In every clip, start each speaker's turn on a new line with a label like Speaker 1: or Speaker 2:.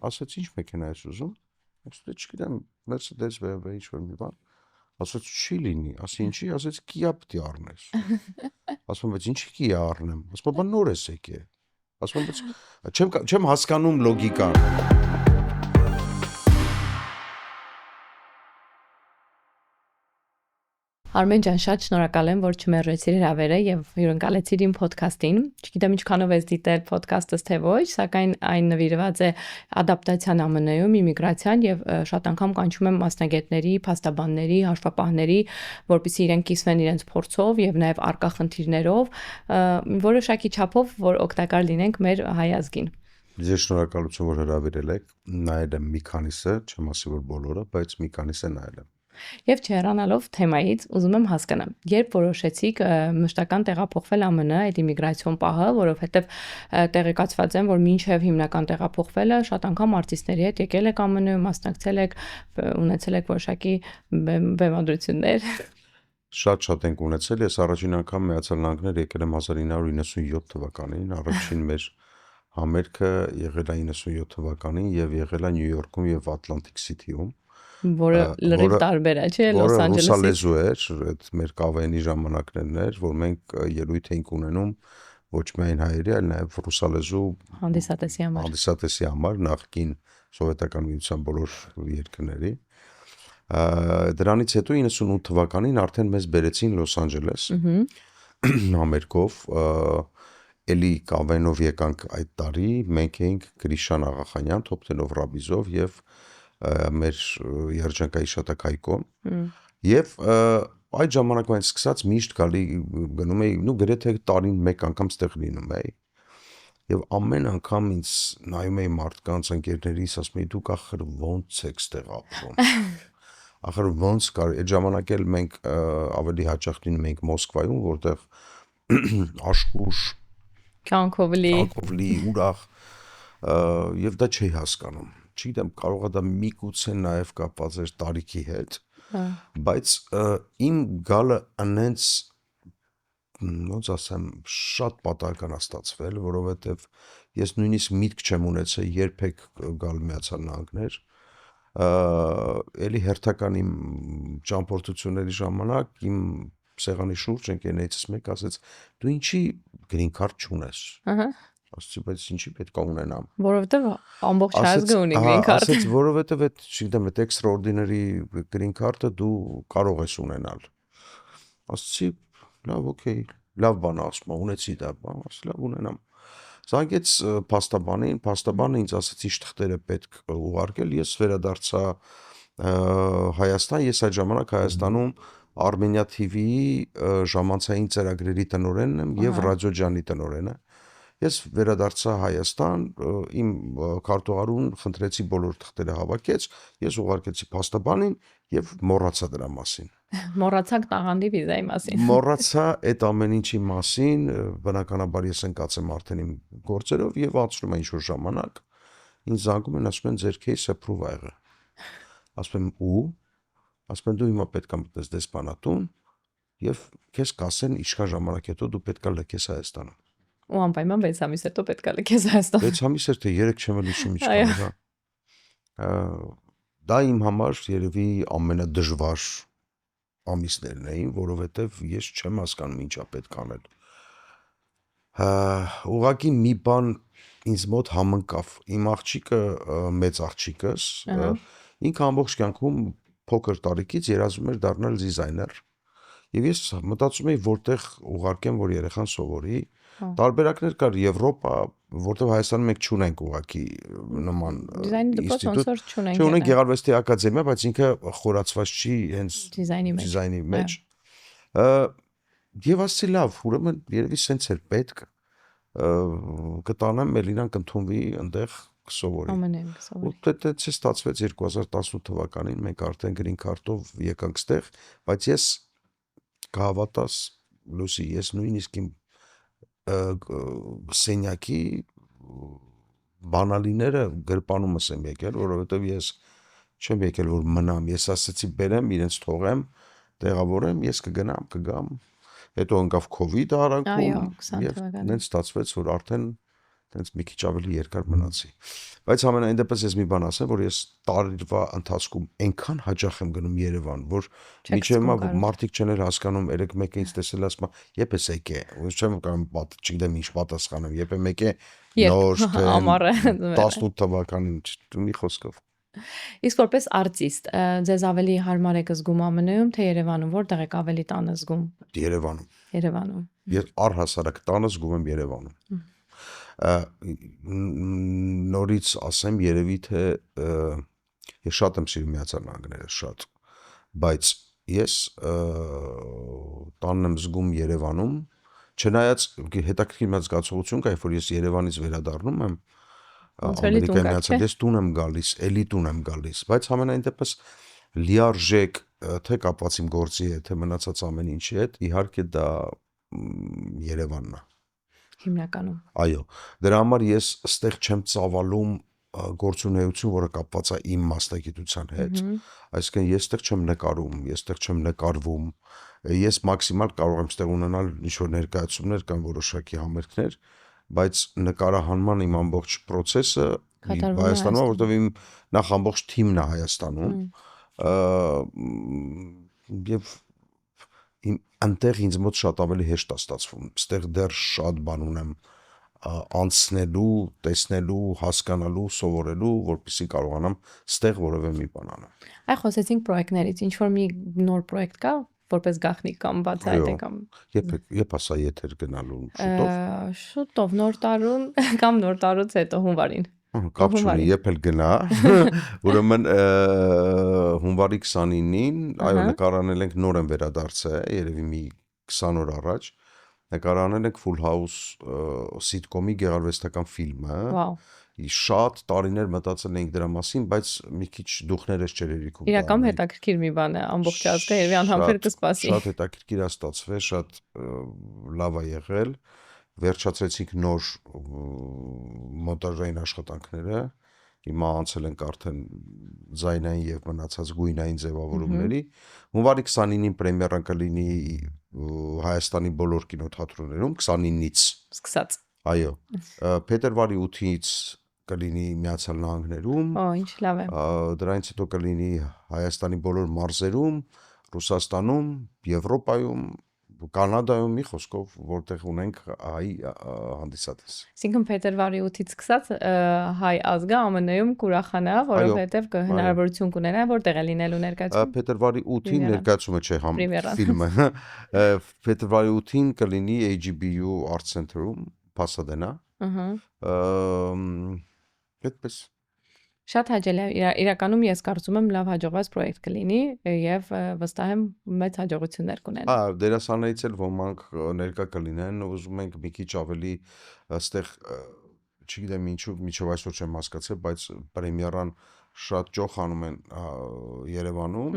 Speaker 1: ասաց ինչ մեքենա ես ուզում, ասաց չգիտեմ, Mercedes BMW ինչ-որ մի բան, ասաց չի լինի, ասի ինչի, ասաց Kia պիտի առնես, ասում բայց ինչի Kia առնեմ, ասում բան նոր ես եկե, ասում բայց չեմ հասկանում լոգիկան։
Speaker 2: Արմեն ջան, շատ շնորհակալ եմ, որ չմերժեցիր հրավերը եւ հյուրընկալեցիր իմ ոդքասթին։ Չգիտեմ ինչքանով ես դիտել ոդքասթս թե ոչ, սակայն այն նվիրված է ադապտացիան ԱՄՆ-ում, իմիգրացիան եւ շատ անգամ կանչում եմ մասնագետների, փաստաբանների, հաշվապահների, որպեսզի իրենք կիսվեն իրենց փորձով եւ նաեւ արկա խնդիրներով, որոշակի չափով, որ օգտակար լինենք մեր հայ ազգին։
Speaker 1: Ձեզ շնորհակալություն, որ հրավիրել եք, նայել եմ մի քանիսը, չեմ ասի որ բոլորը, բայց մի քանիսը նայել եմ։
Speaker 2: Եվ չհեռանալով թեմայից, ուզում եմ հասկանալ, երբ որոշեցիք մշտական տեղափոխվել ԱՄՆ, այդ իմիգրացիոն պահը, որովհետև տեղեկացված եմ, որ մինչև հիմնական տեղափոխվելը շատ անգամ արտիստների հետ եկել եք ԱՄՆ, մասնակցել եք, ունեցել եք որոշակի բեմադրություններ։
Speaker 1: Շատ ենք ունեցել, ես առաջին անգամ Միացյալ Նահանգներ եկել եմ 1997 թվականին, առաջին մեր համերգը եղել է 97 թվականին եւ եղել է Նյու Յորքում եւ Atlantic City-ում,
Speaker 2: որը լրիվ տարբեր է, չէ՞, Լոս Անջելեսից։
Speaker 1: Որը ռուսալեզու էր, այդ մեր կավենի ժամանակներն էր, որ մենք ելույթ էինք ունենում ոչ միայն հայերի, այլ նաեւ ռուսալեզու հանդիսատեսի համար նախկին սովետական միության բոլոր երկրների։ Դրանից հետո 98 թվականին արդեն մեզ բերեցին Լոս Անջելես համերգով, էլի կավենով եկանք այդ տարի, մենք էինք Գրիշան Աղախանյան, Թոփթենով Ռաբիզով եւ մեր երջանկայի շատակայքոն եւ այդ ժամանակվանից սկսած միշտ գալի գնում էի, գրեթե տարին մեկ անգամ ստեղ լինում էի եւ ամեն անգամ ինձ նայում էի մարդկանց ընկերներիս, ասում էի դուք ախր ոնց եք ստեղ ապրում, ախր ոնց կար, այդ ժամանակ էլ մենք ավելի հաճախ լինում էինք Մոսկվայում, որտեղ աշխուժ
Speaker 2: կյանքով լի
Speaker 1: ուրախ եւ դա չի հասկանում, չգիտեմ, կարող է դա միգուցե նաև կապված էր տարիքի հետ, բայց իմ գալը անենց, ոնց ասեմ, շատ պատահական է ստացվել, որովհետև ես նույնիսկ միտք չեմ ունեցել երբեք գալ Միացյալ Նահանգներ, էլի հերթական իմ ճամփորդությունների ժամանակ իմ սեղանի շուրջ ընկերներիցս մեկը ասեց, դու ինչի green card չունես։ Ասացի, բայց ինչի պետք է ունենամ։
Speaker 2: Որովհետև ամբողջ ազգը ունի green card։
Speaker 1: Ասաց, որովհետև այդ, չգիտեմ, այդ extraordinary green card-ը դու կարող ես ունենալ։ Ասացի, լավ, օքեյ, լավ բան ասում, ունեցի դա, ասացի, լավ ունենամ։ Զանգեց փաստաբանը ինձ ասաց ինչ թղթեր է պետք ուղարկել, ես վերադարձա Հայաստան, ես այդ ժամանակ Հայաստանում Armenia TV-ի ժամանցային ծրագրերի տնօրենն եմ եւ Ռադիո Ջանի տնօրենը։ Ես վերադարձա Հայաստան, իմ քարտուղարուն խնդրեցի բոլոր թղթերը հավաքեց, ես ուղարկեցի փաստաբանին եւ մոռացա դրա մասին։
Speaker 2: Մոռացաք տաղանդի վիզայի մասին։
Speaker 1: Մոռացա այդ ամեն ինչի մասին, բնականաբար ես ընկած եմ արդեն իմ գործերով եւ անցնում է ինչ-որ ժամանակ, ինձ զանգում են, ասում են ձեր case approve ա եղել։ Ասում եմ ու, ասում են դու հիմա պետք է մտնես դեսպանատուն եւ քեզ կասեն ինչքան ժամանակ հետո դու պետք է լքես Հայաստանը։
Speaker 2: Ու անպայման 6 ամիս հետո պետք է լքես Հայաստան։
Speaker 1: 6 ամիս էր թե 3 չեմ հիշում ինչքան է։ Դա իմ համար երևի ամենադժվար ամիսներն էին, որովհետև ես չեմ հասկանում ինչա պետք անել։ Ուղղակի մի բան ինձ մոտ համընկավ։ Իմ աղջիկը, մեծ աղջիկս, ինքը ամբողջ կյանքում փոքր տարիքից երազում էր դառնալ դիզայներ։ Եվ ես մտածում էի որտեղ ուղարկեմ, որ երեխան սովորի։ Տարբերակներ կար Եվրոպա, որտեղ Հայաստանում մենք չունենք ուղղակի նման ինստիտուտ։ Չունենք Գեղարվեստի ակադեմիա, բայց ինքը խորացված չի հենց դիզայնի մեջ։ Եվ ասեցի լավ, ուրեմն երևի սենց էր պետք կտանեմ Մելինան կընդունվի այնտեղ կսովորի։ Ու դա ստացվեց 2018 թվականին, մենք արդեն green card-ով եկանք ստեղ, բայց ես կհավատաս Լուսի, ես նույնիսկ իմ սենյակի բանալիները գրպանումս եմ եկել, որովհետև ես չեմ եկել որ մնամ, ես ասացի բերեմ, իրենց թողեմ, տեղավորեմ, ես կգամ, հետո ընկավ COVID-ը արանքում, եւ նենց ստացվեց, որ արդեն տենց մի քիչ ավելի երկար մնացի։ Բայց ամենայն դեպս ես մի բան ասեմ, որ ես տարվա ընթացքում այնքան հաճախ եմ գնում Երևան, որ միջև հիմա մարդիկ չեն հասկանում, երեք մեկը ինձ տեսել ասում է, «Երբ ես եկե»։ Ոնց չեմ կարող չգիտեմ ինչ պատասխանեմ, երբ եմ եկե նոր թե 18 թվականին, մի խոսքով։
Speaker 2: Իսկ որպես արտիստ, ձեզ ավելի հարմար է զգում ԱՄՆ-ում, թե Երևանում, որտեղ եք ավելի տանը զգում։
Speaker 1: Երևանում։ Ես առհասարակ տանը զգում եմ Երևանում։ Նորից ասեմ, երևի թե ես շատ եմ սիրում Միացյալ Նահանգները, շատ, բայց ես տանն եմ զգում Երևանում, չնայած հետաքրքիր մի զգացողություն կա, երբ որ ես Երևանից վերադառնում եմ Ամերիկայի Միացյալ, ես տուն եմ գալիս, էլի տուն եմ գալիս, բայց ամենայն դեպս լիարժեք թե կապված իմ գործի հետ, թե մնացած ամեն ինչի հետ, իհարկե դա Երևանն է։
Speaker 2: Հիմնականում։
Speaker 1: Այո, դրա համար ես ստեղ չեմ ծավալում գործունեություն, որը կապված է իմ մասնագիտության հետ, այսինքն ես ստեղ չեմ նկարում, ես ստեղ չեմ նկարվում, ես մաքսիմալ կարող եմ ստեղ ունենալ ինչ-որ ներկայացումներ կամ որոշակի համերգներ, բայց նկարահանման իմ ամբողջ process-ը Հայաստանում, որտեղ իմ նախ ամբողջ թիմն է Հայաստանում, եւ այնտեղ ինձ մոտ շատ ավելի հեշտ է ստացվում, ստեղ դեռ շատ բան ունեմ անցնելու, տեսնելու, հասկանալու, սովորելու, որպեսզի կարողանամ ստեղ որևէ մի բան անեմ։
Speaker 2: Այ խոսեցինք պրոյեկտներից, ինչ որ մի նոր պրոյեկտ կա, որպես գաղտնիք կամ բացահայտ կամ
Speaker 1: Երբ ասա եթեր գնալու
Speaker 2: շուտով նոր տարուն կամ նոր տարուց հետո հունվարին։
Speaker 1: Կապ չունի, երբ էլ գնա, ուրեմն հունվարի 29-ին, այո, նկարանել ենք, նոր եմ վերադարձել, երևի մի 20 օր առաջ, նկարանել ենք Full House sitcom-ի գեղարվեստական ֆիլմը։
Speaker 2: Վաու։
Speaker 1: Շատ տարիներ մտածել էինք դրա մասին, բայց մի քիչ դուխներս չէր երիքում։
Speaker 2: Իրական հետաքրքիր մի բան է, ամբողջ ազգը երևի անհամբեր կսպասի։
Speaker 1: Շատ հետաքրքիր է ստացվել, շատ լավ է եղել։ Վերջացրեցինք նոր մոնտաժային աշխատանքները, հիմա անցել ենք արդեն ձայնային եւ մնացած գույնային ձևավորումների։ Հունվարի 29-ին պրեմիերան կլինի Հայաստանի բոլոր կինոթատրոններում, 29-ից
Speaker 2: սկսած։
Speaker 1: Այո, փետրվարի 8-ից կլինի Միացյալ Նահանգներում,
Speaker 2: ինչ լավ է։
Speaker 1: Դրանից հետո կլինի Հայաստանի բոլոր մարզերում, Ռուսաստանում, Եվրոպայում, Կանադայում, մի խոսքով, որտեղ ունենք հայ հանդիսատես։
Speaker 2: Այսինքն փետրվարի 8-ից սկսած հայ ազգը ԱՄՆ-ում կուրախանա, որովհետև հնարավորություն կունենա որտեղ է լինելու ներկայացումը։
Speaker 1: Փետրվարի 8-ին ներկայացումը չէ, ֆիլմը։ Փետրվարի 8-ին կլինի AGBU Art Center-ում, Pasadena։ Այդպես
Speaker 2: Շատ հաճելի է, իրականում ես կարծում եմ լավ հաջողված պրոյեկտ կլինի եւ վստահ եմ մեծ հաջողություններ կունենա։
Speaker 1: Դերասաններից էլ ոմանք ներկա կլինեն, ուզում ենք մի քիչ ավելի այստեղ, չգիտեմ ինչու, միջով այսօր չեմ հասկացել, բայց պրեմիերան շատ ճոխ անում են Երևանում։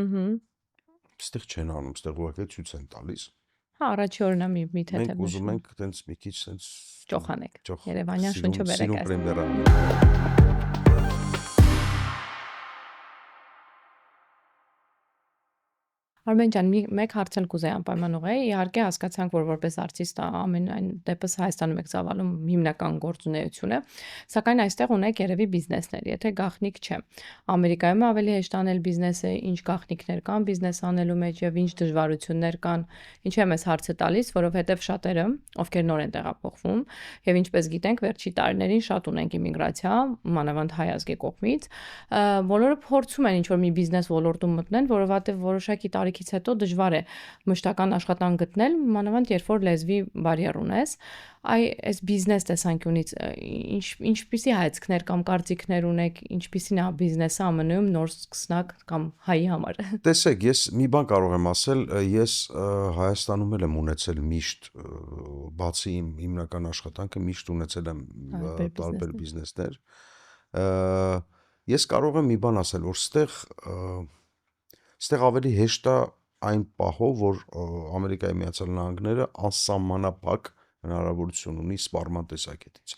Speaker 1: Այստեղ չեն անում, այստեղ ուղղակի ցույց են տալիս։
Speaker 2: Առաջի օրն է մի թեթև։
Speaker 1: Մենք ուզում ենք տենց մի քիչ տենց
Speaker 2: ճոխանեք։ Երևանյան շունչը բերեք։
Speaker 1: Սիրուն պրեմիերան։
Speaker 2: Արմեն ջան, մեկ հարց էլ կուզեի անպայման ուղղել։ Իհարկե հասկացանք, որ որպես արտիստ ամենայն դեպս Հայաստանում եք ծավալում հիմնական գործունեությունը, սակայն այստեղ ունեք երևի բիզնեսներ, եթե գաղտնիք չէ։ Ամերիկայում ավելի հեշտ անել բիզնեսը, ինչ գաղտնիքներ կան բիզնես անելու մեջ եւ ինչ դժվարություններ կան։ Ինչու եմ այս հարցը տալիս, որովհետեւ շատերը, ովքեր նոր են տեղափոխվում, եւ ինչպես գիտենք, վերջի տարիներին շատ ունենք իմիգրացիա, մանավանդ հայ ազգի կողմից, բոլորը փորձում են ինչ-որ մի բիզնես ոլորտում մտնել, որովհետեւ որոշակի տարիքից հետո դժվար է մշտական աշխատանք գտնել, մանավանդ երբ որ լեզվի բարիեր ունես, այս բիզնես տեսանկյունից ինչպիսի հայացքներ կամ կարծիքներ ունեք, ինչպիսին է բիզնեսը ԱՄՆ-ում նոր սկսնակ կամ հայի համար։
Speaker 1: Տեսեք, ես մի բան կարող եմ ասել, ես Հայաստանում էլ եմ ունեցել միշտ, բացի իմ հիմնական աշխատանքը, միշտ ունեցել եմ տարբեր բիզնեսներ։ Ես կարող եմ մի բան ասել, որ ստեղ ավելի հեշտ է այն պահով, որ Ամերիկայի Միացյալ Նահանգները անսահմանափակ հնարավորություն ունի սպառման տեսակետից։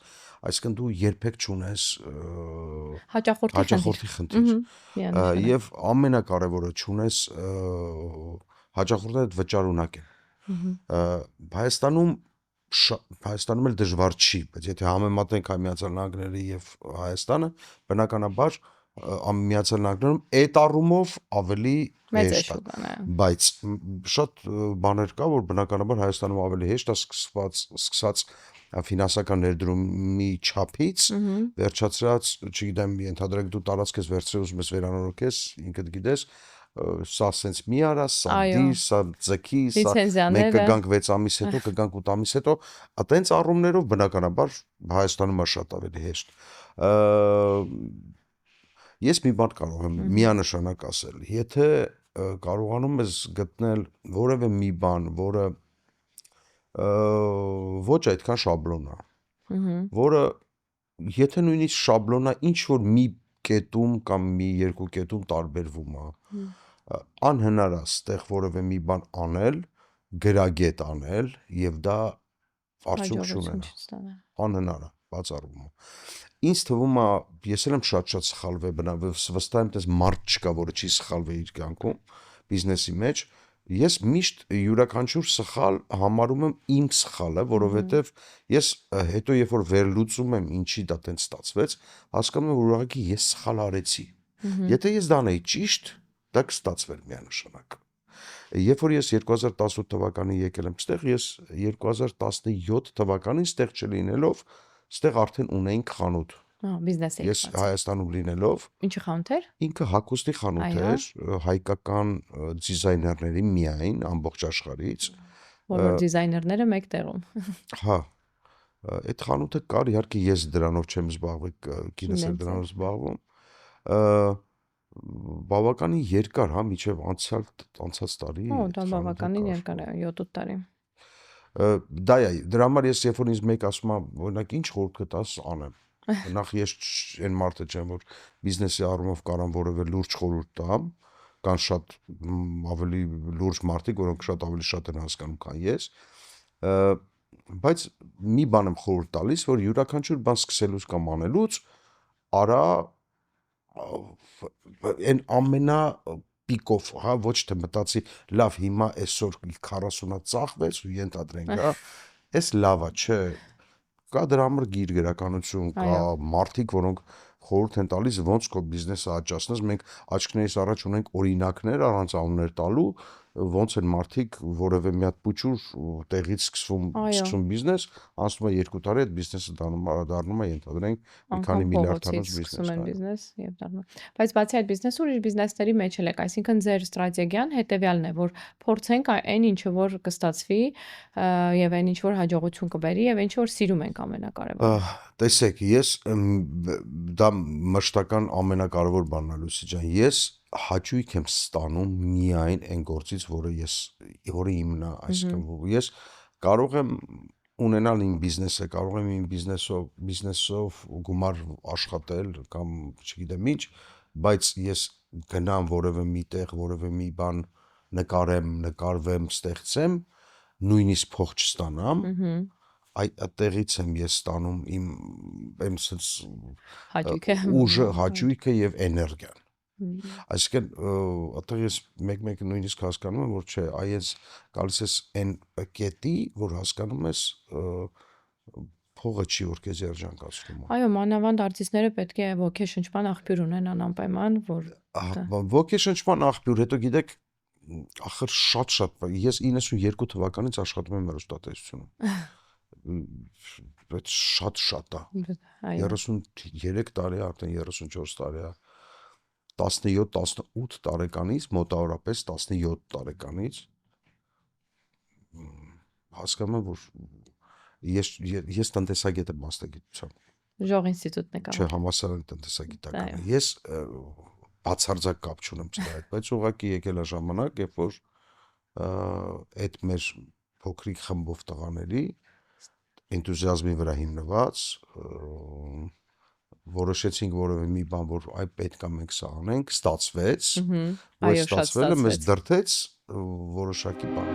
Speaker 1: Այսինքն դու երբեք չունես հաճախորդի խնդիր։ Եվ ամենակարևորը չունես հաճախորդները վճարունակ են։ Հայաստանում Հայաստանում էլ դժվար չի, բայց եթե համեմատենք Միացյալ Նահանգները եւ Հայաստանը, բնականաբար Միացյալ Նահանգներում այդ առումով ավելի հեշտ է, բայց շատ բաներ կա, որ բնականաբար Հայաստանում ավելի հեշտ է սկսած ֆինանսական ներդրումի չափից, վերջացրած, չգիտեմ, ենթադրենք դու տարածք ես վերցրել ուզում ես վերանորոգես, ինքդ գիտես, սա սենց մի արա, սա դի, սա ձգի, սա մենք կգանք 6 ամիս հետո, կգանք 8 ամիս հետո, այտենց առումներով բնականաբար Հայաստանում է շատ ավելի հեշտ։ Ես մի բան կարող եմ միանշանակ ասել, եթե կարողանում ես գտնել որևէ մի բան, որը ոչ այդքան շաբլոն է, որը եթե նույնիսկ շաբլոնը ինչ որ մի կետում կամ մի երկու կետում տարբերվում է, անհնար է ստեղ որևէ մի բան անել, գրագետ անել եւ դա արդյունք չունենա, անհնար է, բացառվում է։ Ինձ թվում է, ես եմ շատ սխալվել, վստահ եմ, դες մարդ չկա, որը չի սխալվել իր կյանքում բիզնեսի մեջ, ես միշտ յուրաքանչյուր սխալ համարում եմ իմ սխալը, որովհետև ես հետո երբ որ վերլուծում եմ ինչի դա տենց ստացվեց, հասկանում եմ, որ ուղղակի ես սխալ արեցի։ Եթե ես դա անեի ճիշտ, դա կստացվեր միանշանակ։ Երբ որ ես 2018 թվականին եկել եմ ստեղ, ես 2017 թվականին ստեղ չլինելով, ստեղ արդեն ունեինք խանութ։
Speaker 2: Բիզնես
Speaker 1: Ես Հայաստանում լինելով,
Speaker 2: ինչի խանութ էր։
Speaker 1: Ինքը հագուստի խանութ էր, հայկական դիզայներների միայն ամբողջ աշխարհից։
Speaker 2: Բոլոր դիզայներները մեկ տեղում։
Speaker 1: Հա։ Այդ խանութը կար, իհարկե ես դրանով չեմ զբաղվել, կինս էր դրանով զբաղվում։ Բավականին երկար, հա, միջև անցած տարի։
Speaker 2: Դա բավականին երկար է, 7-8 տարի։
Speaker 1: Դա է, դրա համար ես երբ որ ինձ մեկ ասում եմ, օրինակ ինչ խորհուրդ կտաս անեմ։ Նախ ես այն մարդը չեմ, որ բիզնեսի առումով կարամ որևէ լուրջ խորհուրդ տամ, կան շատ ավելի լուրջ մարդիկ, որոնք շատ ավելի շատ են հասկանում, քան ես, բայց մի բան եմ խորհուրդ տալիս, որ յուրաքանչյուր բան սկսելուց կամ անելուց արա այն ամենա պիկով, հա, ոչ թե մտածի, լավ, հիմա այսօր 40-ը ծախվեց ու ենթադրենք, հա, այս լավա, չէ, կա դրա համար գիր գրականություն, կա մարդիկ, որոնք խորհուրդ են տալիս ոնց քո բիզնեսը աճացնես, մենք աչքներիս առաջ ունենք օրինակներ առանց անուններ տալու, ոնց են մարդիկ որևէ մի հատ փուչուր տեղից սկսում բիզնես, անցնում է 2 տարի, այդ բիզնեսը դառնում է ենթադրենք մի քանի միլիարդանոց
Speaker 2: բիզնես եւ դառնում։ Բայց բացի այդ բիզնեսը ուրիշ բիզնեսների մեջ էլ եք, այսինքն ձեր ստրատեգիան հետեւյալն է, որ փորձենք այն ինչը որ կստացվի եւ այն ինչ որ հաջողություն կբերի եւ ինչ որ սիրում ենք ամենակարևորը։
Speaker 1: Տեսեք, ես դա մշտական ամենակարևոր բանն է, Լուսի ջան, ես հաճույք եմ ստանում միայն այն գործից, որը իմն է, այսինքն ես կարող եմ ունենալ իմ բիզնեսը, կարող եմ իմ բիզնեսով գումար աշխատել կամ չգիտեմ ինչ, բայց ես գնամ որևէ մի տեղ, որևէ մի բան նկարվեմ, ստեղծեմ, նույնիսկ փող չստանամ, այդտեղից եմ ես ստանում իմ սենց ուժը, հաճույքը եւ էներգիան։ Այսինքն այդտեղ ես մեկ նույնիսկ հասկանում եմ, որ չէ, այս գալիս ես այն կետի, որ հասկանում ես փողը չի որ քեզ երջանկացնում։
Speaker 2: Այո, մանավանդ արտիստները պետք է ոգեշնչման աղբյուր ունենան անպայման, որ
Speaker 1: ոգեշնչման աղբյուր, հետո գիտեք, ախր շատ ես 92 թվականից աշխատում եմ հեռուստատեսությունում։ Բայց շատ է։ 33 տարի, արդեն 34 տարի է։ 17-18 տարեկանից, մոտավորապես 17 տարեկանից հասկանում եմ, որ ես տնտեսագետ եմ մասնագիտությամբ։
Speaker 2: Ժող ինստիտուտն եք
Speaker 1: Չէ, համալսարանի տնտեսագիտականը։ Ես բացարձակ կապ չունեմ սրա հետ, բայց ուղղակի եկել է ժամանակ, երբ որ այդ մեր փոքրիկ խմբով տղաների էնտուզիազմի վրա հիմնված որոշեցինք որևէ մի բան, որ այ պետք է մենք սա անենք, ստացվեց, որ ստացվելը մեզ դրդեց որոշակի բան։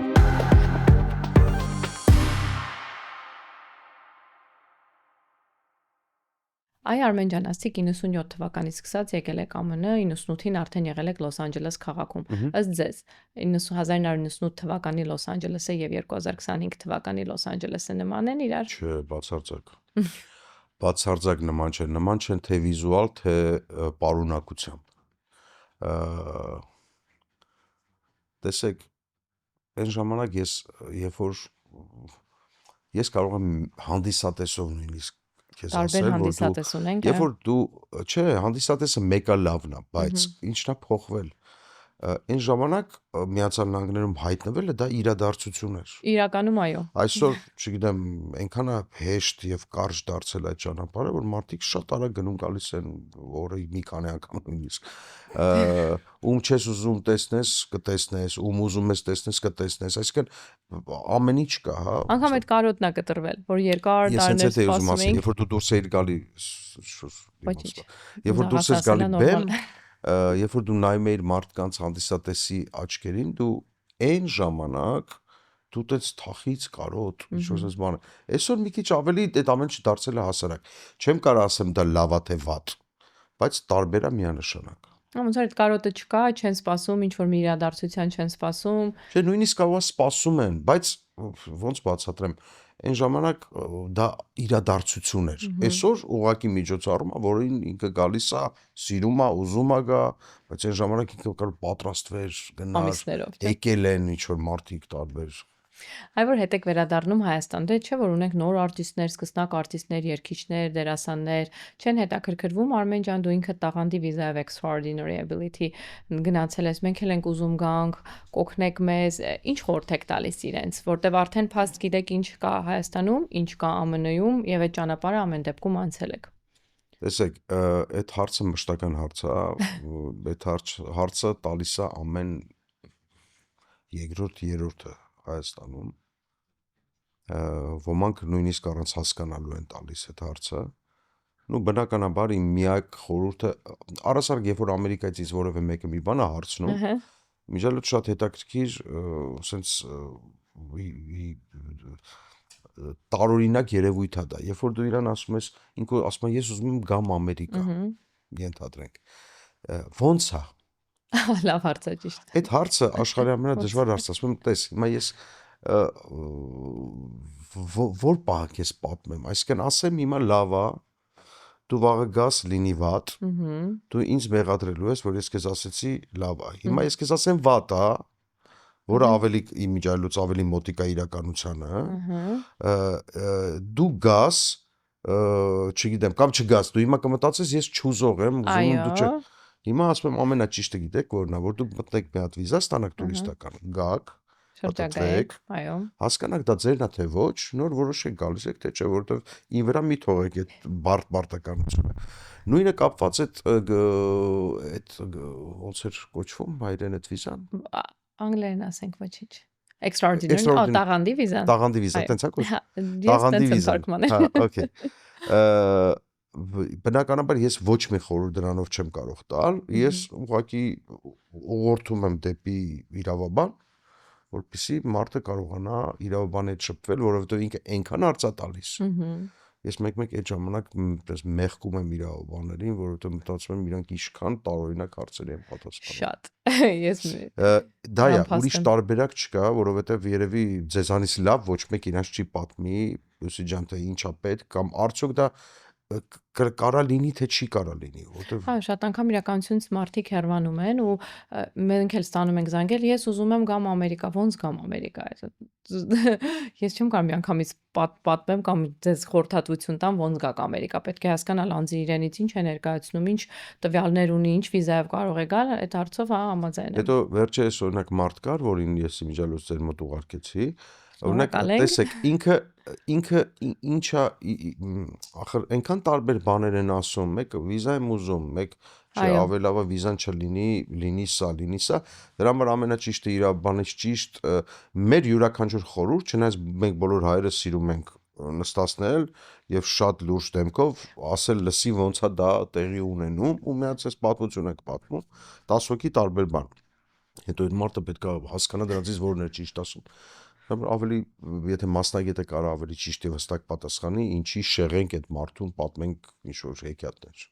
Speaker 2: Այ Արմեն ջան, ասիկ 97 թվականից սկսած եկել եք ԱՄՆ, 98-ին արդեն եղել եք Լոս Անջելես քաղաքում։ Ըստ ձեզ 1998 թվականի Լոս Անջելեսը եւ 2025 թվականի Լոս Անջելեսը նման են իրար։
Speaker 1: Չէ, բացարձակ։ Բացարձակ նման չեն, նման չեն թե վիզուալ, թե պարունակությամբ։ Տեսեք, այն ժամանակ ես կարող եմ հանդիսատեսով նույնիսկ քեզ ասել,
Speaker 2: տարբեր հանդիսատես ունենք,
Speaker 1: երբ որ դու, չէ, հանդիսատեսը մեկը լավն է, բայց ինչն է փոխվել։ Այն ժամանակ Միացյալ Նահանգներում հայտնվելը դա իրադարձություն էր։
Speaker 2: Իրականում այո։
Speaker 1: Այսօր, չգիտեմ, այնքան է հեշտ եւ կարճ դարձել այդ ճանապարհը, որ մարդիկ շատ արագ գնում գալիս են օրը մի քանի անգամ նույնիսկ։ Ում չես ուզում տեսնես, կտեսնես, ում ուզում ես տեսնես, կտեսնես, այսինքն ամեն ինչ կա, հա։
Speaker 2: Անկամ այդ կարոտն է կտրվել, որ երկար տարիներ սպասում ենք։
Speaker 1: Երբ որ դու դուրս էիր գալի, երբ որ դուրս ես գալի բեմ, երբ որ դու նայում էիր մարդկանց հանդիսատեսի աչքերին, դու այն ժամանակ դու տես թախից կարոտ, ինչ-որ ասես բան։ Այսօր մի քիչ ավելի այդ ամեն ինչ դարձել է հասարակ։ Չեմ կարող ասեմ դա լավ է թե վատ, բայց տարբեր է միանշանակ։
Speaker 2: Ոնց որ այդ կարոտը չկա, չեն սպասում, ինչ որ մի իրադարձության չեն սպասում։
Speaker 1: Չէ, նույնիսկ կարող է սպասում են, բայց ոնց բացատրեմ, այն ժամանակ դա իրադարձություն էր։ Այսօր ուղղակի միջոցառում է, որին ինքը գալիս է, սիրում է, ուզում է գա, բայց այն ժամանակ ինքը կարող պատրաստվեր, գնար, եկել են ինչ որ մարդիկ տարբեր։
Speaker 2: Այ որ հետ եք վերադառնում Հայաստան, դե չէ որ ունենք նոր արտիստներ, սկսնակ արտիստներ, երգիչներ, դերասաններ, չեն հետաքրքրվում Արմեն ջան, դու ինքդ տաղանդի վիզայով extraordinary ability գնացել ես, մենք էլ ենք ուզում գանք, կօգնեք մեզ, ինչ խորհուրդ եք տալիս իրենց, որտեվ արդեն փաստ գիտեք ինչ կա Հայաստանում, ինչ կա ԱՄՆ-ում եւ այդ ճանապարհը ամեն դեպքում անցել եք։
Speaker 1: Տեսեք, այդ հարցը մշտական հարց է, այդ հարցը տալիս է ամեն երկրորդ, երրորդը Հայաստանում, ոմանք նույնիսկ առանց հասկանալու են տալիս այդ հարցը, բնականաբար իմ միակ խորհուրդը, առասարակ երբ որ Ամերիկայից որևէ մեկը մի բան է հարցնում, միջալոց շատ հետաքրքիր, սենց տարօրինակ երևույթ է դա, երբ որ դու իրան ասում ես, ինքը ասում է ես ուզում եմ գամ Ամերիկա, ենթադրենք, ոնց է։
Speaker 2: Լավ հարց է, ճիշտ։
Speaker 1: Այդ հարցը աշխարհի ամենադժվար հարցը, ասում եմ, տես, հիմա ես որ պահակ ես պատմեմ, այսինքն ասեմ հիմա լավ է, դու վաղը գաս լինի վատ, դու ինձ մեղադրելու ես, որ ես քեզ ասեցի լավ է, հիմա ես քեզ ասեմ վատ է, որը ավելի իմիջիալուց ավելի մոտիկ է իրականությանը, դու գաս, չգիտեմ, կամ չգաս, դու հիմա կմտածես ես չուզող եմ, ուզում եմ դու չեք։ Հիմա ասում եմ ամենաճիշտը գիտեք որն է, որ դուք մտնեք մի հատ վիզա, ստանաք տուրիստական, գաք,
Speaker 2: շրջագայեք, այո։
Speaker 1: Հասկանաք դա ձերն է թե ոչ, նոր որոշեք գալիս եք թե չէ, որովհետև ին վրա մի թողեք այդ բարտականությունը։ Նույնը կապված այդ ոնց էր կոչվում հայերեն այդ վիզան։
Speaker 2: Անգլերեն ասենք ոչինչ։ Extraordinary, տաղանդի վիզան։
Speaker 1: Տաղանդի վիզա, տենց է կոչվում։
Speaker 2: Տաղանդի վիզան։
Speaker 1: Հա, օքեյ։ Բնականաբար ես ոչ մի խորհուրդ դրանով չեմ կարող տալ, ես ուղղակի ուղղորդում եմ դեպի իրավաբան, որպեսզի մարդը կարողանա իրավաբանի հետ շփվել, որովհետև ինքը այնքան հարց է տալիս։ Ես մեկ-մեկ այդ ժամանակ մեղքում եմ իրավաբաններին, որովհետև մտածում եմ իրանք ինչքան տարօրինակ հարցեր են պատասխանում։
Speaker 2: Շատ։ Ես
Speaker 1: դա է, ուրիշ տարբերակ չկա, որովհետև երևի ձեզանից լավ ոչ մեկ իրանց չի պատմի, Լուսի ջան, թե ինչա պետք, կամ արդյոք դա կարա լինի թե չի կարա լինի, որտեվ
Speaker 2: հա շատ անգամ իրականությունից մարդիկ հեռանում են ու մենք էլ ստանում ենք զանգել, ես ուզում եմ գամ Ամերիկա, ոնց գամ Ամերիկա, ես չեմ կարող մի անգամից պատմեմ կամ ձեզ խորհրդատվություն տամ ոնց գաք Ամերիկա, պետք է հասկանալ անձը իրենից ինչ է ներկայացնում, ինչ տվյալներ ունի, ինչ վիզայով կարող է գալ, այդ հարցով հա համաձայն եմ։
Speaker 1: Հետո վերջերս օրինակ մարդ կար, որին ես իմիջիալոց ձեր մոտ ուղարկեցի, օրինակ տեսեք ինքը ինչա ախր այնքան տարբեր բաներ են ասում, մեկը վիզա եմ ուզում, մեկ չէ ավելի լավ է վիզան չլինի, լինի սա, դրա համար ամենաճիշտը իրավաբանից ճիշտ մեր յուրաքանչյուր խորհուրդ, չնայած մենք բոլոր հայերը սիրում ենք նստացնել եւ շատ լուրջ դեմքով ասել լսի ոնց է դա տեղի ունենում ու միացած պատմություն ենք պատմում 10 հոգի տարբեր բան։ Հետո այդ մարդը պետք է հասկանա դրանից որն է ճիշտ ասում։ Ավելի եթե մասնագետը կարող ավելի ճիշտ եւ հստակ պատասխանի, ինչի շեղենք այդ մարդուն, պատմենք ինչ որ հեքիաթներ։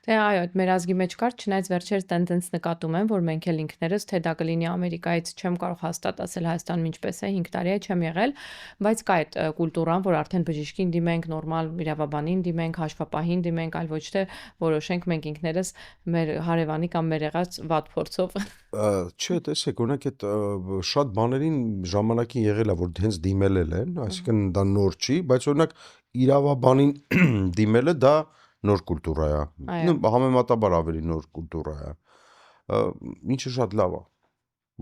Speaker 2: Թե այո, այդ մեր ազգի մեջ կար, չնայած վերջերս տենդենս նկատում եմ, որ մենք էլ ինքներս, թե դա կլինի Ամերիկայից, չեմ կարող հաստատ ասել Հայաստանում ինչպես է, 5 տարի է չեմ եղել, բայց կա այդ կուլտուրան, որ արդեն բժիշկին դիմենք, նորմալ իրավաբանին դիմենք, հաշվապահին դիմենք, այլ ոչ թե որոշենք մենք ինքներս մեր հարևանի կամ մեր եղած վատ փորձով։
Speaker 1: Չէ, տեսեք, օրինակ այդ շատ բաներին ժամանակին եղել է, որ հենց դիմել են, այսինքն դա նոր չի, բայց օրինակ իրավաբանին դիմելը դա նոր կուլտուրա է, համեմատաբար ավելի նոր կուլտուրա է, ինչը շատ լավ է,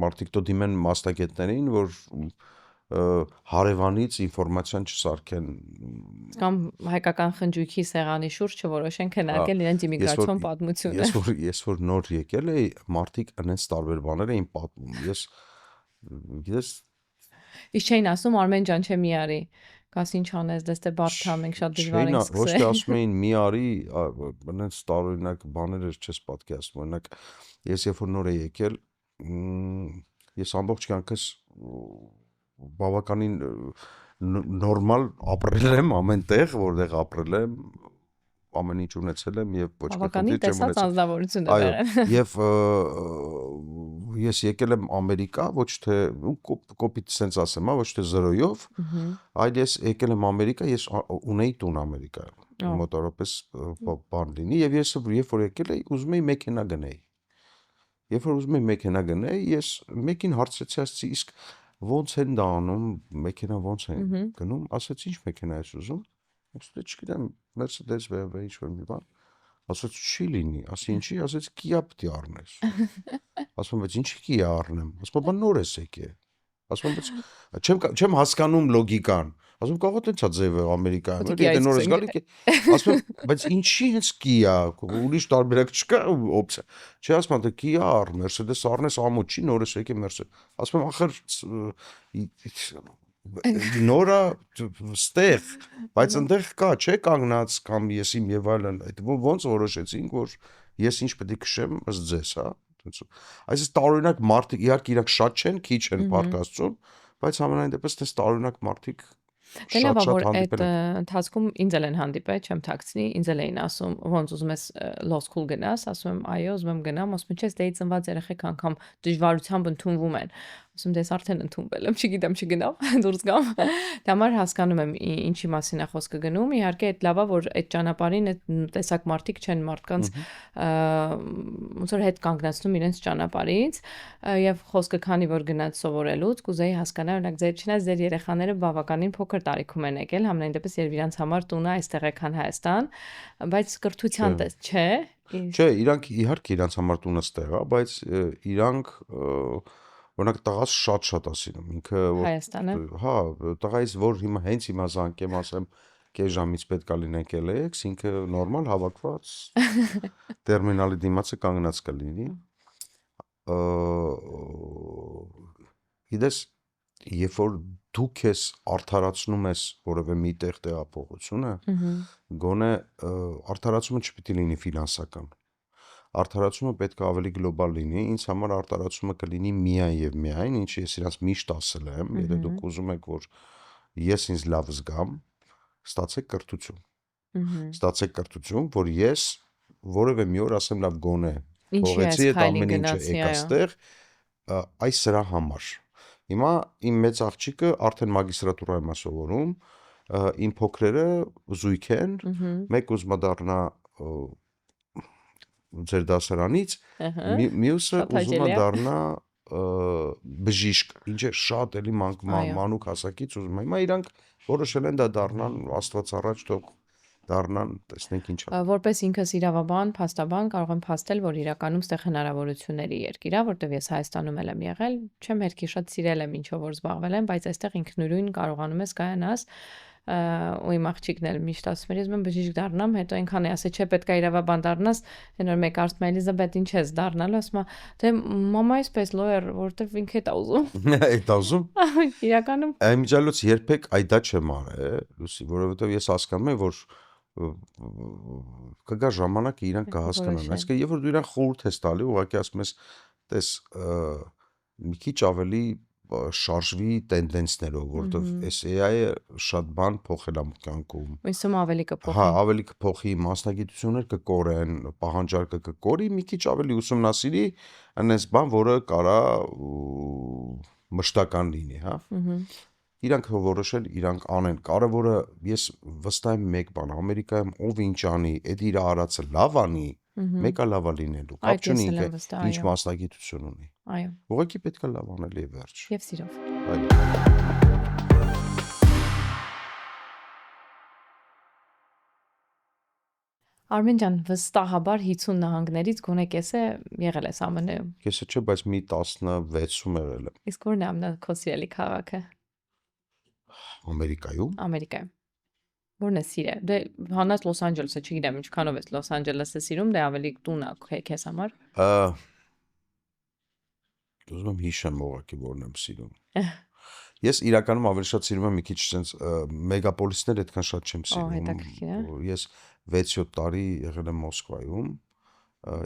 Speaker 1: մարդիկ դո դիմեն մասնագետներին, որ հարևանից ինֆորմացիան չսարքեն,
Speaker 2: կամ հայկական խնջույքի սեղանի շուրջ չորոշեն քննարկել իրենց իմիգրացիոն պատմությունը։
Speaker 1: Ես որ նոր եկել էի, մարդիկ այնպես տարբեր բաներ էին պատմում, ես
Speaker 2: չէին ասում Արմեն ջան, չէ մի արի, կաս ինչ անես, դες թե բարդ է, մենք շատ դժվար ենք սկսել։
Speaker 1: Ոչ թե ասում էին մի արի, այնպես տարօրինակ բաներ չես պատկերացնում, օրինակ ես երբ որ նոր եմ եկել, ես ամբողջ կյանքս բավականին նորմալ ապրել եմ ամեն տեղ, որտեղ ապրել եմ, ամեն ինչ ունեցել եմ եւ ոչ
Speaker 2: բավականին տեսած անձնավորություն է եղել։
Speaker 1: Եվ ես եկել եմ Ամերիկա, ոչ թե կոպիտ sense ասեմ, ոչ թե 0-ով, այլ ես եկել եմ Ամերիկա, ես ունեի տուն Ամերիկայում, մոտավորապես բան լինի, եւ ես երբ որ եկել էի, ուզում էի մեքենա գնեի։ Երբ որ ուզում էի մեքենա գնեի, ես մեկին հարցրեցի, ասեցի, իսկ ո՞նց են դա անում, մեքենա ո՞նց են գնում, ասեց, ինչ մեքենա ես ուզում։ Ասեցի, չգիտեմ, Mercedes BMW ինչ-որ մի բան, ասեց, չի լինի, ասի ինչի, ասեց, Kia պիտի առնես, ասում, բայց ինչի Kia առնեմ, ասում, բան նոր ես եկե, ասում, բայց չեմ հասկանում լոգիկան, ասում, կարող է տենց ձևը Ամերիկայում, եթե նոր ես գալի, ասում, բայց ինչի հենց Kia, ուրիշ տարբերակ չկա օպցիա, չէ, ասում, թե Kia առ, Mercedes առնես, ամոթ չի, նոր ես եկե Mercedes, ասում, ախր նորա ստեղ, բայց ընդեղ կա, չէ կանգնած կամ ես իմ եւ այլն, այդ ոնց որոշեցինք, որ ես ինչ պետք է քշեմ ըստ ձեզ, հա, այսպես տարօրինակ մարդիկ, իհարկե իրանք շատ չեն, քիչ են Փարքաստում, բայց համենայն դեպս դες տարօրինակ մարդիկ
Speaker 2: Դելավա որ այդ ընթացքում ինձ էլ են հանդիպել, չեմ թաքցնի, ինձ էլ էին ասում, ոնց ուզում ես law school գնաս, ասում եմ, այո, ուզում եմ գնամ, ասում եմ, չես դեից ծնված երեխեք անգամ դժվարությամբ ընդունվում են։ Ասում դες արդեն ընդունվել եմ, չգիտեմ, չգնամ, դուրս գամ։ Դա համար հասկանում եմ ինչի մասին է խոսքը գնում, իհարկե այդ լավա որ այդ ճանապարհին այդ տեսակ մարդիկ չեն մարդկանց ոնց որ հետ կանգնացնում իրենց ճանապարհից եւ խոսքը քանի որ գնաց սովորելուց, կուզեի հասկանալ օրինակ ձեր չնայած ձեր երեխաները բավականին փոքր տարիքում են եկել, համենայն դեպս երբ իրանց համար տունը այստեղ է քան Հայաստան, բայց կրթության տես, չէ։
Speaker 1: Չէ, իրանք իհարկե իրանց համար տունը ստեղ է, բայց իրանք օրինակ տղաս շատ ասինում, ինքը
Speaker 2: Հայաստանը։
Speaker 1: Հա, տղայից որ հենց հիմա զանգեմ, ասեմ, կես ժամից պետք է լինենք LAX, ինքը նորմալ հավաքված տերմինալի դիմացը կանգնած կլինի։ Գիտես, երբ որ դու քեզ արդարացնում ես որևէ մի տեղ տեղափոխությունը, գոնե արդարացումը չպիտի լինի ֆինանսական։ Արդարացումը պետք է ավելի գլոբալ լինի, ինձ համար արդարացումը կլինի միայն եւ միայն, ինչի ես իրանց միշտ ասել եմ, եթե դուք ուզում եք, որ ես ինձ լավ զգամ, ստացեք կրթություն։ Ստացեք կրթություն, որ ես որևէ մի օր ասեմ լավ գոնե, փողեցի այդ ամեն ինչը եկա ստեղ, այս սրա համար։ Հիմա իմ մեծ աղջիկը արդեն մագիստրատուրայում է սովորում, իմ փոքրերը զույգ են, մեկ ուզում է դառնա ձեր դասարանից, մյուսը ուզում է դառնա բժիշկ, ինչը շատ էլի մանուկ հասակից ուզում է։ Հիմա իրանք որոշել են դա դառնան, Աստված առաջ թող դառնան, տեսնենք ինչ է։
Speaker 2: Որպես ինքս իրավաբան, փաստաբան կարող եմ փաստել, որ իրականում ստեղ հնարավորությունների երկիր է, որտեղ ես Հայաստանում եմ եղել, չեմ հերքի շատ սիրել եմ ինչով որ զբաղվել եմ, բայց այստեղ ինքնուրույն կարողանում ես կայանաս ու իմ աղջիկն էլ միշտ ասում էր, ես բժիշկ դառնամ, հետո այնքան է ասել, չէ, պետք է իրավաբան դառնաս, այն որ մեկ ասում է Էլիզաբետ, ինչ ես դառնալու, ասում է, դե մամա էսպես lawyer, որտեվ ինքը դա ուզում։
Speaker 1: Այդ ուզում։
Speaker 2: Իրականում
Speaker 1: Իմիջիալոց երբեք այդա չեմ արել, լուսի, որովհետև ես հասկանում եմ, որ կգա ժամանակը իրանք կհասկանան, այսինքն երբ որ դու իրան խորհուրդ ես տալի, ուղղակի ասում ես, տես մի քիչ ավելի շարժվի տենդենսներով, որովհետև այս AI-ը շատ բան փոխել է կյանքում։
Speaker 2: Հույսում ավելի կփոխի։
Speaker 1: Հա, ավելի կփոխի, մասնագիտություններ կկորեն, պահանջարկը կկորի, մի քիչ ավելի ուսումնասիրի այնպես բան, որը կարա մշտական լինի, հա։ Իրանք որոշել, իրանք անեն։ Կարևորը ես վստահ եմ մեկ բան, Ամերիկայում ով ինչ անի, այդ իր արածը լավ անի, մեկը լավ է լինելու։ Կապ չունի ինքը ինչ մասնագիտություն ունի։
Speaker 2: Այո։
Speaker 1: Ուղղակի պետք է լավ անել եւ վերջ։
Speaker 2: Եվ սիրով։
Speaker 1: Այո։
Speaker 2: Արմեն ջան, վստահաբար 50 նահանգներից գոնե կեսը եղել ես ԱՄՆ-ում։
Speaker 1: Կեսը չէ, բայց մի 16-ում եղել եմ։
Speaker 2: Իսկ որն է ամենաքո սիրելի քաղաքը։
Speaker 1: Ամերիկայում։
Speaker 2: Ամերիկայում։ Որն է սիրել։ Դե հանած Լոս Անջելեսը, չգիտեմ ինչքանով ես Լոս Անջելեսը սիրում, դե ավելի տուն է քեզ համար։
Speaker 1: Ուզում եմ հիշեմ ուղղակի որն եմ սիրում։ Ես իրականում ավելի շատ սիրում եմ մի քիչ sense մեգապոլիսներ այդքան շատ չեմ սիրում։ Ես 6-7 տարի եղել եմ Մոսկվայում։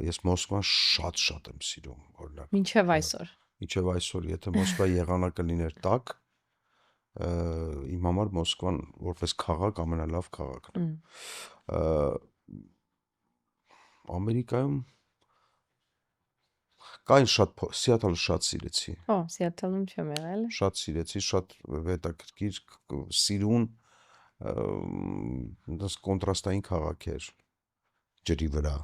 Speaker 1: Ես Մոսկվան շատ եմ սիրում, օրինակ։
Speaker 2: Մինչև այսօր։
Speaker 1: Մինչև այսօր, եթե Մոսկվայի եղանակը լիներ տաք, իմ համար Մոսկվան որպես քաղաք ամենալավ քաղաքն է։ Ամերիկայում կային շատ Սիաթլը շատ սիրեցի։
Speaker 2: Սիաթլում չեմ եղել։
Speaker 1: Շատ սիրեցի, շատ հետաքրքիր սիրուն դες կոնտրաստային քաղաք էր ջրի վրա։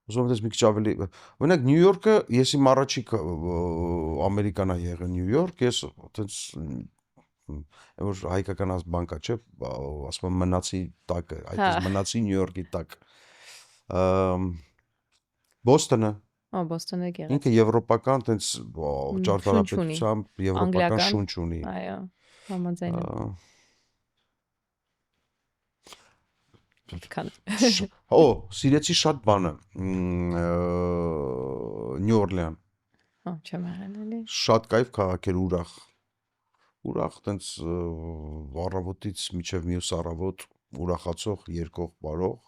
Speaker 1: Ուզում եմ մի քիչ ավելի, օրինակ Նյու Յորքը, ես իմ առաջի ամերիկանա եղել Նյու Յորք, ես այտենց որ հայկական բան կա, չէ, ասում եմ մնացի տակը, այդպես մնացի Նյու Յորքի տակ։ Բոստոնը։
Speaker 2: Բոստոնը եղել։
Speaker 1: Ինքը եվրոպական այտենց ճարտարապետությամբ եվրոպական շունչ ունի։
Speaker 2: Այո, համաձայն եմ։
Speaker 1: Սիրեցի շատ բանը։ Նյու Օրլեան։
Speaker 2: Չեմ եղել էլի։
Speaker 1: Շատ կայֆ քաղաք էր, ուրախ տենց առավոտից մինչև մյուս առավոտ ուրախացող, երկող, բարող։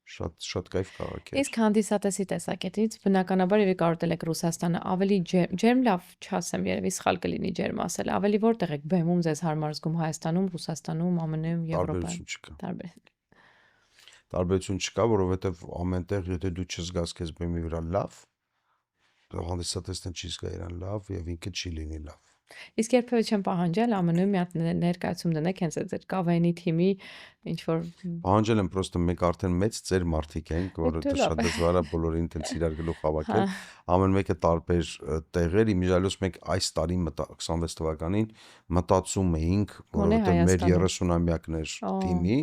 Speaker 1: Շատ կայֆ քաղաք էր։
Speaker 2: Իսկ հանդիսատեսի տեսակետից բնականաբար երևի կարոտել եք Ռուսաստանը, ավելի ջերմ լավ չասեմ, երևի սխալ կլինի ջերմ ասել, ավելի որտեղ եք բեմում ձեզ հարմար զգում Հայաստանում, Ռուսաստանում, ԱՄՆ-ում, Եվրոպայում։
Speaker 1: Տարբերություն չկա, որովհետև ամենտեղ եթե դու չզգաս քեզ բեմի վրա լավ, հանդիսատեսն չի զգա իրան լավ եւ ինքը չի լինի լավ։
Speaker 2: Իսկ երբևէ չեմ պահանջել ԱՄՆ-ում մի հատ ներկայացում դնեք հենց այդ կավայնի թիմի ինչ որ
Speaker 1: պահանջել եմ, պրոստը մեկ արդեն մեծ ծեր մարդիկ ենք, որը շատ դժվար է բոլորին տենց իրար գլուխ հավաքել։ Ամեն մեկը տարբեր տեղեր, իմիջիալոց մենք այս տարի 26 թվականին մտածում էինք, որովհետև մեր 30-ամյակներ թիմի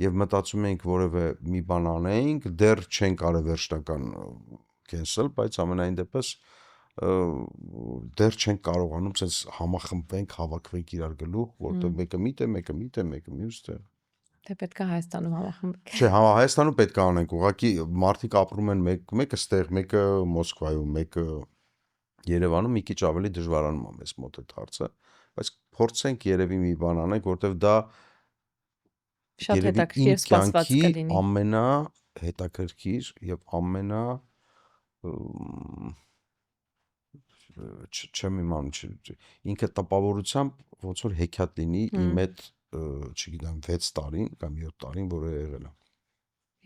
Speaker 1: եւ մտածում էինք որևէ մի բան անեինք, դեռ չենք արել վերջնական cancel, բայց ամենայն դեպս դեռ չենք կարողանում sense համախմբվենք, հավաքվենք իրար գլուխ, որտեղ մեկը միտե, մեկը մյուս տեղ։
Speaker 2: Դե պետք է Հայաստանում համախմբվենք։
Speaker 1: Չէ, Հայաստանում պետք է անենք, ուղղակի մարդիկ ապրում են մեկը ստեղ, մեկը Մոսկվայում, մեկը Երևանում, մի քիչ ավելի դժվարանում է մեզ մոտ այդ հարցը, բայց փորձենք երևի մի բան անենք, որտեղ դա
Speaker 2: շատ հետաքրքիր սպասված կլինի։
Speaker 1: Ամենահետաքրքիր եւ ամենա չեմ իմանում, ինքը տպավորությամբ ոնց որ հեքիաթ լինի իմ այդ, չգիտեմ, 6 տարին կամ 7 տարին, որը եղել է։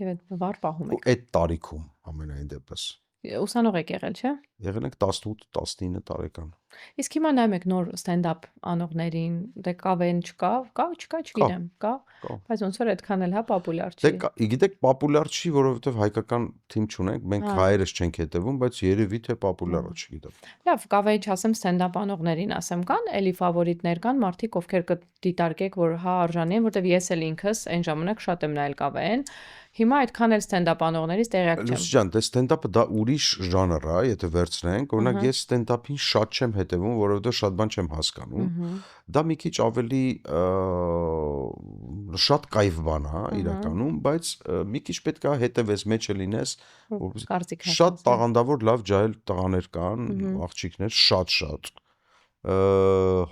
Speaker 2: Եվ այդ վառ պահում եք։
Speaker 1: Այդ տարիքում ամենայն դեպս։
Speaker 2: Ուսանող եք եղել, չէ՞։
Speaker 1: Եղել ենք 18-19 տարեկան։
Speaker 2: Իսկ հիմա նայում եք նոր ստենդափ անողներին, դե կավեն չկա, չգիտեմ, կա, բայց ոնց որ այդքան էլ հա պոպուլյար չի։
Speaker 1: Դե գիտեք, պոպուլյար չի, որովհետև հայկական թիմ չունենք, մենք հայերս չենք հետևում, բայց երևի թե պոպուլյար է, չգիտեմ։
Speaker 2: Լավ, կավեի չասեմ ստենդափ անողներին ասեմ, կան էլի ֆավորիտներ կան, մարդիկ ովքեր կդիտարկեք, որ հա արժանի են, որովհետև ես էլ ինքս այն ժամանակ շատ եմ նայել կավեն։ Հիմա այդքան էլ ստենդափ անողներից տեղյակ չեմ։
Speaker 1: Լուսի ջան, դե ստենդափը դա ուրիշ ժանր է, եթե վերցնենք, օրինակ ես ստենդափին շատ չեմ հետևում, որովհետև շատ բան չեմ հասկանում։ Դա մի քիչ ավելի շատ կայֆ բան է իրականում, բայց մի քիչ պետք է հետևես, մեջը լինես, շատ տաղանդավոր լավ ջահել տղաներ կան, աղջիկներ, շատ։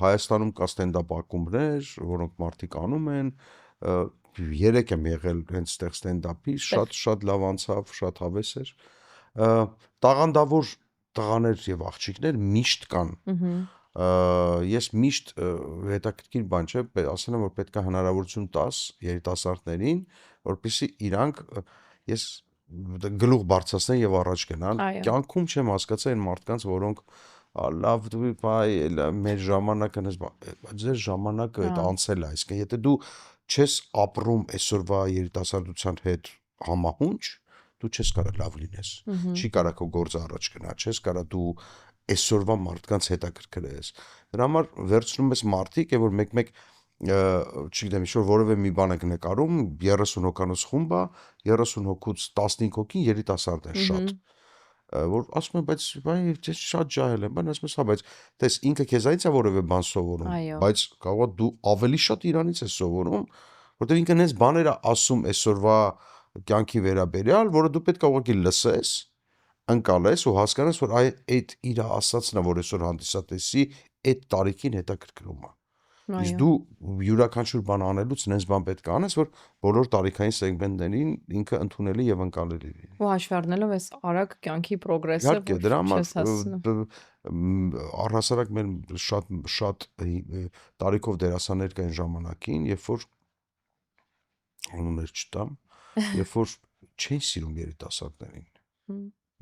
Speaker 1: Հայաստանում կա ստենդափ ակումբներ, որոնք մարդիկ անում են, 3 եմ եղել հենց ստեղ ստենդափի, շատ լավ անցավ, շատ հավես էր։ Տաղանդավոր տղաներ եւ աղջիկներ միշտ կան։ Ես միշտ հետաքրքիր բան չէ, ասել եմ որ պետք է հնարավորություն տաս երիտասարդներին, որպեսզի իրանք ես գլուխ բարձրացնեն եւ առաջ գնան։ Կյանքում չեմ հասկացել այն մարդկանց, որոնք լավ դու բայ մեր ժամանակն էս ձեր ժամանակը այդ անցել է, այսինքն եթե դու չես ապրում այսօրվա երիտասարդության հետ համահունչ, դու չես կարող լավ լինես։ Չի կարող քո գործը առաջ գնա, չես կարող դու այսօրվա մարդկանց հետաքրքրես։ Դրա համար վերցնում ես մարդիկ, որ մեկ-մեկ չգիտեմ, ինչ-որ որևէ մի բան եք նկարում, 30 հոգանոց խումբ է, 30 հոգուց 15 հոգին երիտասարդ են շատ։ Որ ասում են, բայց ես շատ ջահել եմ, բան ասում ես, հա, բայց տես ինքը քեզանից է որևէ բան սովորում, բայց կարող է դու ավելի շատ իրանից ես սովորում, որտեղ ինքն հենց բաներ է ասում այսօրվա կյանքի վերաբերյալ, որը դու պետք է ուղղակի լսես, ընկալես ու հասկանաս, որ այդ իր ասածն է, որ այսօր հանդիսատեսի այդ տարիքին հետաքրքրում է։ Իսկ դու յուրաքանչյուր բան անելուց նենց բան պետք է անես, որ բոլոր տարիքային սեգմենտներին ինքը ընդունելի եւ ընկալելի լինի։
Speaker 2: Ու հաշվի առնելով այս արագ կյանքի պրոգրեսը,
Speaker 1: իհարկե, դրա համար առհասարակ մեր շատ տարիքով դերասաններ կային ժամանակին, երբ որ անուններ չտամ, երբ որ չէին սիրում երիտասարդներին։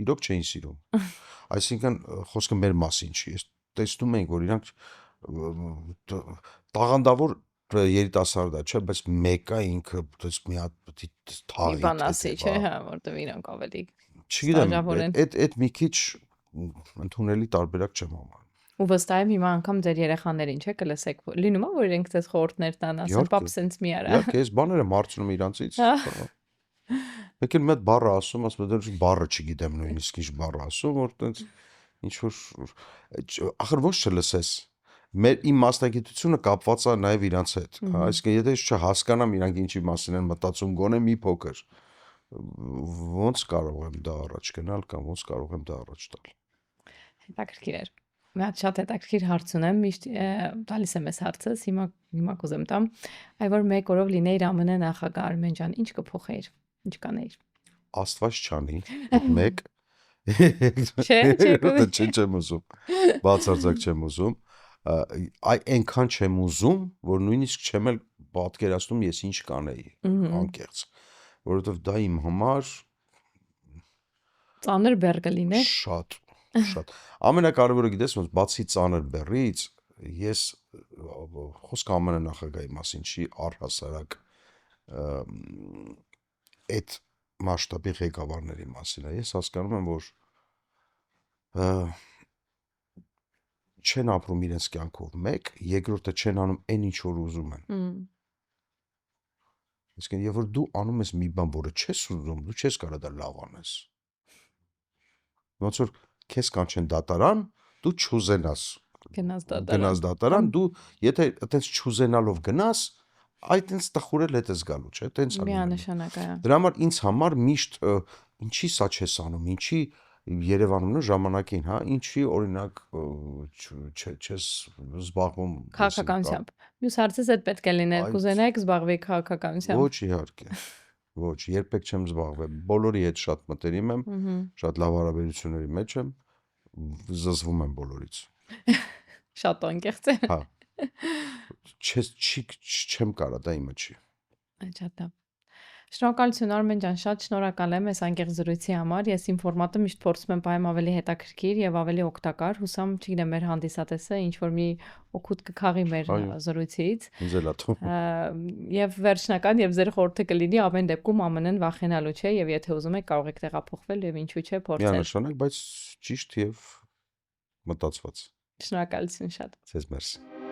Speaker 1: Իրոք չէին սիրում։ Այսինքն խոսքը մեր մասին չի։ Ես տեսնում ենք, որ իրանք տաղանդավոր երիտասարդ է, չէ, բայց մեկը ինքը մի հատ թաղի։
Speaker 2: Մի բան ասի, չէ, հա, որտեղ իրանք ավելի
Speaker 1: չգիտեմ, այդ մի քիչ ընդունելի տարբերակ չեմ համարում։
Speaker 2: Ու վստահ եմ հիմա անգամ ձեր երեխաներին, չէ, կլսեք, լինում է որ իրենք ձեզ խորհուրդներ տան, ասեն, պապ սենց մի արա։
Speaker 1: Իհարկե, այս բաները մարցնում իրանցից։ Մեկ էլ մի հատ բառը ասում, ասում դեռ բառը չգիտեմ նույնիսկ ինչ բառը ասում, որ տենց ինչ որ ախր ոչ չլսես։ Իմ մասնագիտությունը կապված է նաև իրանց հետ։ Այսինքն եթե ես չհասկանամ իրանք ինչի մասին են մտածում, գոնե մի փոքր ոնց կարող եմ դա առաջ գնալ կամ ոնց կարող եմ դա առաջ տալ։
Speaker 2: Հետաքրքիր էր։ Մի հատ շատ հետաքրքիր հարց ունեմ, միշտ տալիս եմ այս հարցս, հիմա կուզեմ տամ, այ որ մեկ օրով լինեիր ԱՄՆ նախագահ Արմեն ջան, ինչ կփոխեիր, ինչ կանեիր։
Speaker 1: Աստված չանի, մեկ
Speaker 2: Չէ,
Speaker 1: չեմ ուզում, բացարձակ չեմ ուզում, այնքան չեմ ուզում, որ նույնիսկ չեմ էլ պատկերացնում ես ինչ կանեի, անկեղծ, որովհետև դա իմ համար
Speaker 2: ծանր բեռ կլիներ։
Speaker 1: Շատ։ Ամենակարևորը գիտես ոնց, բացի ծանր բեռից, ես խոսքը ԱՄՆ նախագահի մասին չի, առհասարակ այդ մասշտաբի ղեկավարների մասին է։ Ես հասկանում եմ, որ չեն ապրում իրենց կյանքով մեկ, երկրորդը չեն անում այն ինչ որ ուզում են։ Այսինքն, երբ որ դու անում ես մի բան, որը չես ուզում, դու չես կարող դա լավ անես։ Ոնց որ քեզ կանչեն դատարան, դու չուզենաս գնաս դատարան, դու եթե այտենց չուզենալով գնաս, այտենց տխուրել հետ ես գալու, չէ՞, այտենց է։
Speaker 2: Միանշանակ է։
Speaker 1: Դրա համար ինձ համար միշտ ինչի սա չես անում, ինչի Երևանում նո ժամանակին, հա, ինչի օրինակ չես զբաղվում
Speaker 2: քաղաքականությամբ։ Մյուս հարցս այդ պետք է լիներ, կուզենայիք զբաղվել քաղաքականությամբ։
Speaker 1: Ոչ, իհարկե։ Ոչ, երբեք չեմ զբաղվել։ Բոլորի հետ շատ մտերիմ եմ, շատ լավ հարաբերությունների մեջ եմ, զզվում եմ բոլորից։
Speaker 2: Շատ անկեղծ է։
Speaker 1: Հա։ Չեմ կարող, դա իմը չի։
Speaker 2: Շատ լավ։ Շնորհակալություն Արմեն ջան, շատ շնորհակալ եմ այս անկեղծ զրույցի համար։ Ես իմ ֆորմատը միշտ փորձում եմ պահեմ ավելի հետաքրքիր եւ ավելի օգտակար։ Հուսամ, չգիտեմ, մեր հանդիսատեսը ինչ որ մի օգուտ կքաղի մեր զրույցից։
Speaker 1: Ինձ էլ աթո։
Speaker 2: Եվ վերջնական եւ ձեր խորհուրդը կլինի ամեն դեպքում ԱՄՆ-ն վախենալու չէ եւ եթե ուզում եք կարող եք տեղափոխվել եւ ինչու՞ չէ փորձել։
Speaker 1: Միանշանակ, բայց ճիշտ եւ մտածված։
Speaker 2: Շնորհակալություն շատ։
Speaker 1: Ձեզ մերսի։